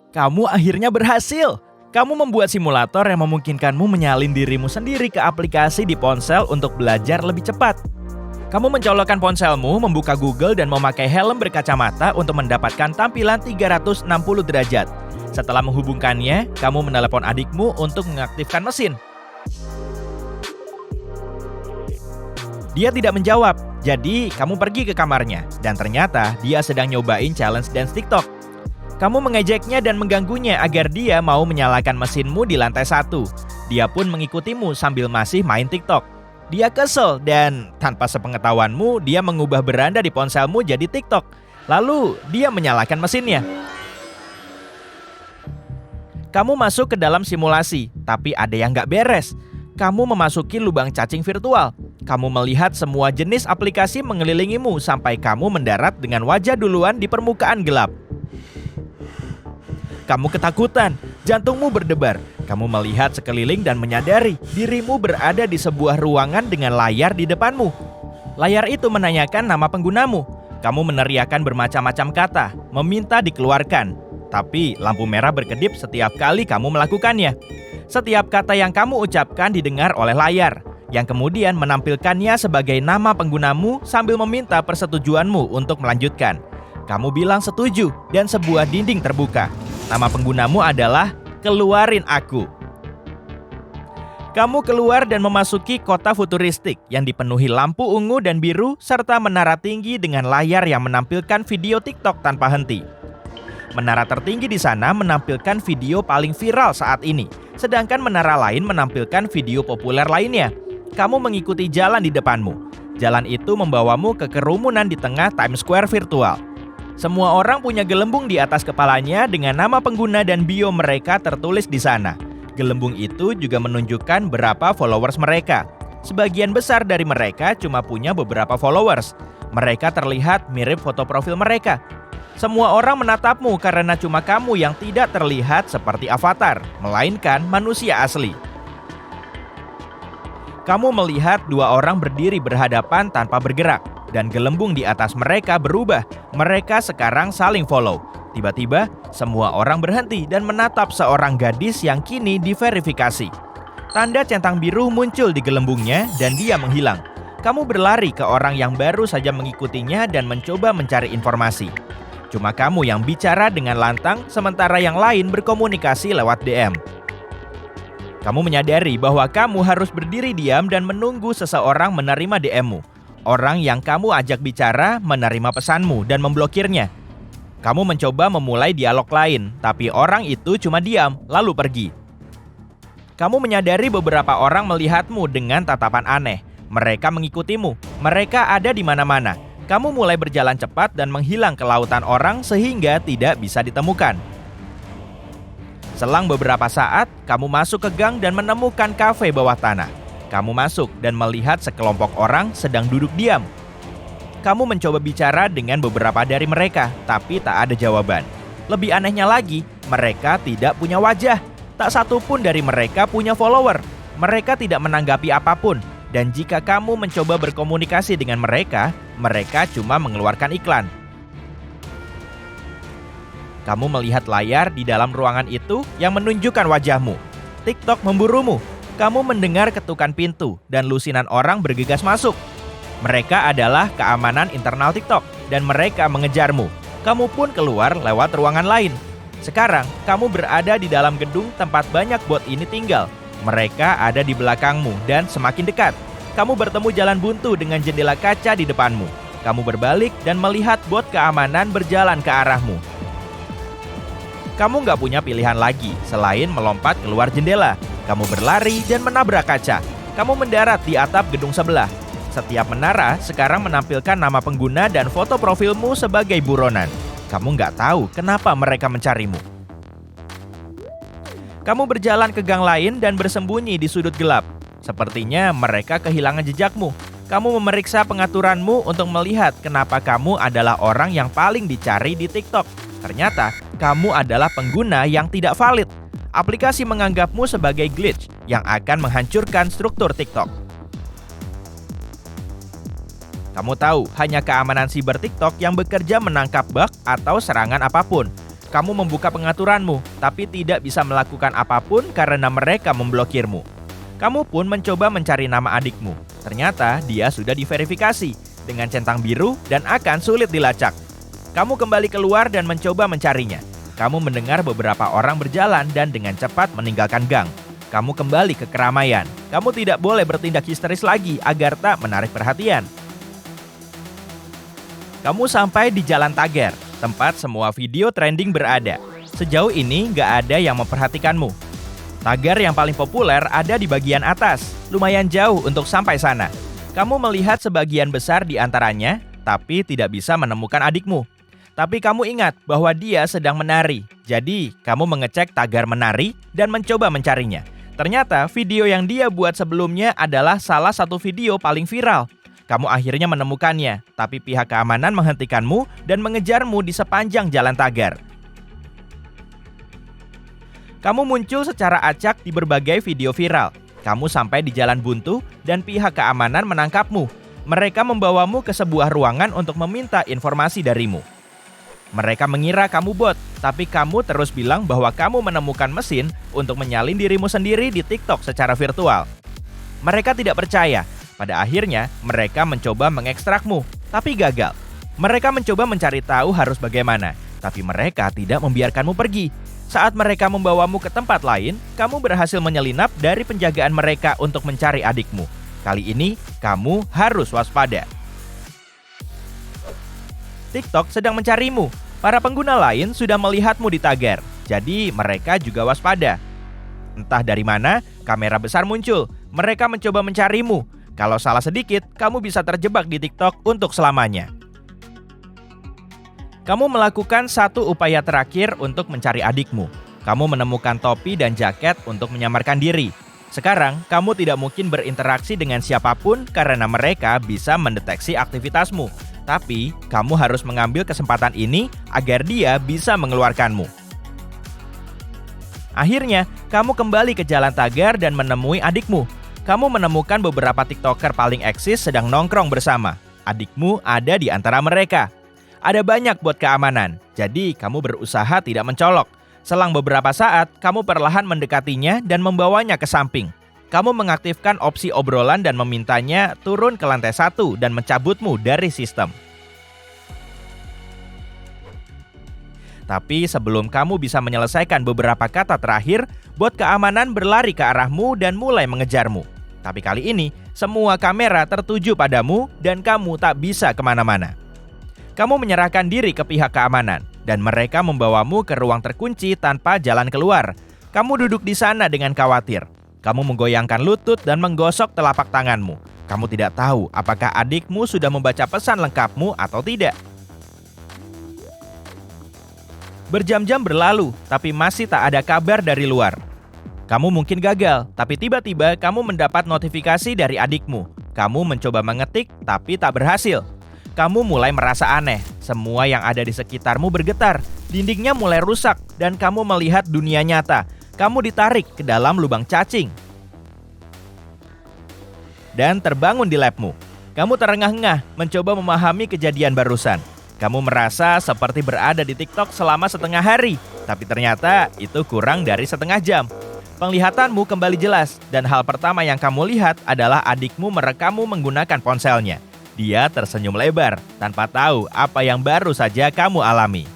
Kamu akhirnya berhasil! Kamu membuat simulator yang memungkinkanmu menyalin dirimu sendiri ke aplikasi di ponsel untuk belajar lebih cepat. Kamu mencolokkan ponselmu, membuka Google, dan memakai helm berkacamata untuk mendapatkan tampilan 360 derajat. Setelah menghubungkannya, kamu menelepon adikmu untuk mengaktifkan mesin. Dia tidak menjawab, jadi kamu pergi ke kamarnya, dan ternyata dia sedang nyobain challenge dance TikTok. Kamu mengejeknya dan mengganggunya agar dia mau menyalakan mesinmu di lantai 1. Dia pun mengikutimu sambil masih main TikTok. Dia kesel dan tanpa sepengetahuanmu, dia mengubah beranda di ponselmu jadi TikTok. Lalu dia menyalakan mesinnya. Kamu masuk ke dalam simulasi, tapi ada yang nggak beres. Kamu memasuki lubang cacing virtual. Kamu melihat semua jenis aplikasi mengelilingimu sampai kamu mendarat dengan wajah duluan di permukaan gelap. Kamu ketakutan, jantungmu berdebar. Kamu melihat sekeliling dan menyadari dirimu berada di sebuah ruangan dengan layar di depanmu. Layar itu menanyakan nama penggunamu. Kamu meneriakkan bermacam-macam kata, meminta dikeluarkan. Tapi lampu merah berkedip setiap kali kamu melakukannya. Setiap kata yang kamu ucapkan didengar oleh layar, yang kemudian menampilkannya sebagai nama penggunamu sambil meminta persetujuanmu untuk melanjutkan. Kamu bilang setuju dan sebuah dinding terbuka. Nama penggunamu adalah "Keluarin Aku". Kamu keluar dan memasuki kota futuristik yang dipenuhi lampu ungu dan biru serta menara tinggi dengan layar yang menampilkan video TikTok tanpa henti. Menara tertinggi di sana menampilkan video paling viral saat ini, sedangkan menara lain menampilkan video populer lainnya. Kamu mengikuti jalan di depanmu. Jalan itu membawamu ke kerumunan di tengah Times Square virtual. Semua orang punya gelembung di atas kepalanya dengan nama pengguna dan bio mereka tertulis di sana. Gelembung itu juga menunjukkan berapa followers mereka. Sebagian besar dari mereka cuma punya beberapa followers. Mereka terlihat mirip foto profil mereka. Semua orang menatapmu karena cuma kamu yang tidak terlihat seperti avatar, melainkan manusia asli. Kamu melihat dua orang berdiri berhadapan tanpa bergerak. Dan gelembung di atas mereka berubah. Mereka sekarang saling follow. Tiba-tiba, semua orang berhenti dan menatap seorang gadis yang kini diverifikasi. Tanda centang biru muncul di gelembungnya dan dia menghilang. Kamu berlari ke orang yang baru saja mengikutinya dan mencoba mencari informasi. Cuma kamu yang bicara dengan lantang, sementara yang lain berkomunikasi lewat DM. Kamu menyadari bahwa kamu harus berdiri diam dan menunggu seseorang menerima DM-mu. Orang yang kamu ajak bicara menerima pesanmu dan memblokirnya. Kamu mencoba memulai dialog lain, tapi orang itu cuma diam, lalu pergi. Kamu menyadari beberapa orang melihatmu dengan tatapan aneh. Mereka mengikutimu, mereka ada di mana-mana. Kamu mulai berjalan cepat dan menghilang ke lautan orang sehingga tidak bisa ditemukan. Selang beberapa saat, kamu masuk ke gang dan menemukan kafe bawah tanah. Kamu masuk dan melihat sekelompok orang sedang duduk diam. Kamu mencoba bicara dengan beberapa dari mereka, tapi tak ada jawaban. Lebih anehnya lagi, mereka tidak punya wajah. Tak satu pun dari mereka punya follower. Mereka tidak menanggapi apapun. Dan jika kamu mencoba berkomunikasi dengan mereka, mereka cuma mengeluarkan iklan. Kamu melihat layar di dalam ruangan itu yang menunjukkan wajahmu. TikTok memburumu. Kamu mendengar ketukan pintu dan lusinan orang bergegas masuk. Mereka adalah keamanan internal TikTok dan mereka mengejarmu. Kamu pun keluar lewat ruangan lain. Sekarang, kamu berada di dalam gedung tempat banyak bot ini tinggal. Mereka ada di belakangmu dan semakin dekat. Kamu bertemu jalan buntu dengan jendela kaca di depanmu. Kamu berbalik dan melihat bot keamanan berjalan ke arahmu. Kamu nggak punya pilihan lagi selain melompat keluar jendela. Kamu berlari dan menabrak kaca. Kamu mendarat di atap gedung sebelah. Setiap menara sekarang menampilkan nama pengguna dan foto profilmu sebagai buronan. Kamu nggak tahu kenapa mereka mencarimu. Kamu berjalan ke gang lain dan bersembunyi di sudut gelap. Sepertinya mereka kehilangan jejakmu. Kamu memeriksa pengaturanmu untuk melihat kenapa kamu adalah orang yang paling dicari di TikTok. Ternyata, kamu adalah pengguna yang tidak valid. Aplikasi menganggapmu sebagai glitch yang akan menghancurkan struktur TikTok. Kamu tahu, hanya keamanan siber TikTok yang bekerja menangkap bug atau serangan apapun. Kamu membuka pengaturanmu, tapi tidak bisa melakukan apapun karena mereka memblokirmu. Kamu pun mencoba mencari nama adikmu. Ternyata dia sudah diverifikasi dengan centang biru dan akan sulit dilacak. Kamu kembali keluar dan mencoba mencarinya. Kamu mendengar beberapa orang berjalan dan dengan cepat meninggalkan gang. Kamu kembali ke keramaian. Kamu tidak boleh bertindak histeris lagi agar tak menarik perhatian. Kamu sampai di Jalan Tagar, tempat semua video trending berada. Sejauh ini nggak ada yang memperhatikanmu. Tagar yang paling populer ada di bagian atas, lumayan jauh untuk sampai sana. Kamu melihat sebagian besar di antaranya, tapi tidak bisa menemukan adikmu. Tapi kamu ingat bahwa dia sedang menari, jadi kamu mengecek tagar menari dan mencoba mencarinya. Ternyata video yang dia buat sebelumnya adalah salah satu video paling viral. Kamu akhirnya menemukannya, tapi pihak keamanan menghentikanmu dan mengejarmu di sepanjang Jalan Tagar. Kamu muncul secara acak di berbagai video viral. Kamu sampai di Jalan Buntu dan pihak keamanan menangkapmu. Mereka membawamu ke sebuah ruangan untuk meminta informasi darimu. Mereka mengira kamu bot, tapi kamu terus bilang bahwa kamu menemukan mesin untuk menyalin dirimu sendiri di TikTok secara virtual. Mereka tidak percaya. Pada akhirnya, mereka mencoba mengekstrakmu, tapi gagal. Mereka mencoba mencari tahu harus bagaimana, tapi mereka tidak membiarkanmu pergi. Saat mereka membawamu ke tempat lain, kamu berhasil menyelinap dari penjagaan mereka untuk mencari adikmu. Kali ini, kamu harus waspada. TikTok sedang mencarimu. Para pengguna lain sudah melihatmu di tagar, jadi mereka juga waspada. Entah dari mana, kamera besar muncul. Mereka mencoba mencarimu. Kalau salah sedikit, kamu bisa terjebak di TikTok untuk selamanya. Kamu melakukan satu upaya terakhir untuk mencari adikmu. Kamu menemukan topi dan jaket untuk menyamarkan diri. Sekarang, kamu tidak mungkin berinteraksi dengan siapapun karena mereka bisa mendeteksi aktivitasmu. Tapi, kamu harus mengambil kesempatan ini agar dia bisa mengeluarkanmu. Akhirnya, kamu kembali ke Jalan Tagar dan menemui adikmu. Kamu menemukan beberapa TikToker paling eksis sedang nongkrong bersama. Adikmu ada di antara mereka. Ada banyak bot keamanan, jadi kamu berusaha tidak mencolok. Selang beberapa saat, kamu perlahan mendekatinya dan membawanya ke samping. Kamu mengaktifkan opsi obrolan dan memintanya turun ke lantai 1 dan mencabutmu dari sistem. Tapi sebelum kamu bisa menyelesaikan beberapa kata terakhir, bot keamanan berlari ke arahmu dan mulai mengejarmu. Tapi kali ini, semua kamera tertuju padamu dan kamu tak bisa kemana-mana. Kamu menyerahkan diri ke pihak keamanan, dan mereka membawamu ke ruang terkunci tanpa jalan keluar. Kamu duduk di sana dengan khawatir. Kamu menggoyangkan lutut dan menggosok telapak tanganmu. Kamu tidak tahu apakah adikmu sudah membaca pesan lengkapmu atau tidak. Berjam-jam berlalu, tapi masih tak ada kabar dari luar. Kamu mungkin gagal, tapi tiba-tiba kamu mendapat notifikasi dari adikmu. Kamu mencoba mengetik, tapi tak berhasil. Kamu mulai merasa aneh. Semua yang ada di sekitarmu bergetar. Dindingnya mulai rusak dan kamu melihat dunia nyata. Kamu ditarik ke dalam lubang cacing dan terbangun di labmu. Kamu terengah-engah mencoba memahami kejadian barusan. Kamu merasa seperti berada di TikTok selama setengah hari, tapi ternyata itu kurang dari setengah jam. Penglihatanmu kembali jelas dan hal pertama yang kamu lihat adalah adikmu merekammu menggunakan ponselnya. Dia tersenyum lebar, tanpa tahu apa yang baru saja kamu alami.